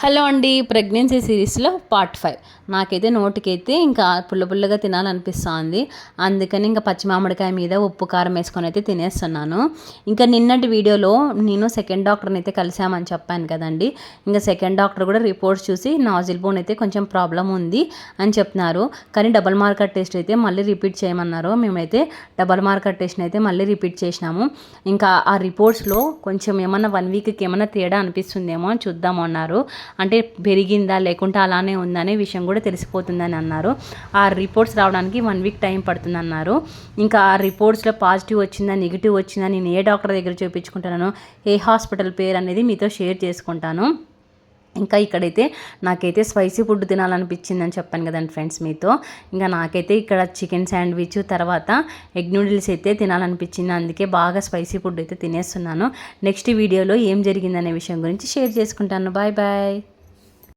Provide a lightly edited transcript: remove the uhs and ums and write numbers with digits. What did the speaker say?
Hello అండి, pregnancy సిరీస్లో part 5. నాకైతే నోటికైతే ఇంకా పుల్లగా తినాలనిపిస్తుంది. అందుకని ఇంకా పచ్చి మామిడికాయ మీద ఉప్పు కారం వేసుకొని అయితే తినేస్తున్నాను. ఇంకా నిన్నటి వీడియోలో నేను సెకండ్ డాక్టర్ని అయితే కలిసామని చెప్పాను కదండి. ఇంకా సెకండ్ డాక్టర్ కూడా రిపోర్ట్స్ చూసి నాజిల్ బోన్ అయితే కొంచెం ప్రాబ్లం ఉంది అని చెప్తున్నారు. కానీ డబల్ మార్కర్ టెస్ట్ అయితే మళ్ళీ రిపీట్ చేయమన్నారు. మేమైతే డబల్ మార్కర్ టెస్ట్ని అయితే మళ్ళీ రిపీట్ చేసినాము. ఇంకా ఆ రిపోర్ట్స్లో కొంచెం ఏమన్నా 1 వీక్కి ఏమన్నా తేడా అనిపిస్తుందేమో అని చూద్దాము అన్నారు. అంటే పెరిగిందా లేకుంటే అలానే ఉందనే విషయం కూడా తెలిసిపోతుందని అన్నారు. ఆ రిపోర్ట్స్ రావడానికి 1 వీక్ టైం పడుతుంది అన్నారు. ఇంకా ఆ రిపోర్ట్స్లో పాజిటివ్ వచ్చిందా నెగిటివ్ వచ్చిందా నేను ఏ డాక్టర్ దగ్గర చూపించుకుంటానో ఏ హాస్పిటల్ పేరు అనేది మీతో షేర్ చేసుకుంటాను. ఇంకా ఇక్కడైతే నాకైతే స్పైసీ ఫుడ్ తినాలనిపించిందని చెప్పాను కదండి ఫ్రెండ్స్ మీతో. ఇంకా నాకైతే ఇక్కడ చికెన్ శాండ్విచ్ తర్వాత ఎగ్ నూడిల్స్ అయితే తినాలనిపించింది. అందుకే బాగా స్పైసీ ఫుడ్ అయితే తినేస్తున్నాను. నెక్స్ట్ వీడియోలో ఏం జరిగిందనే విషయం గురించి షేర్ చేసుకుంటాను. Bye bye.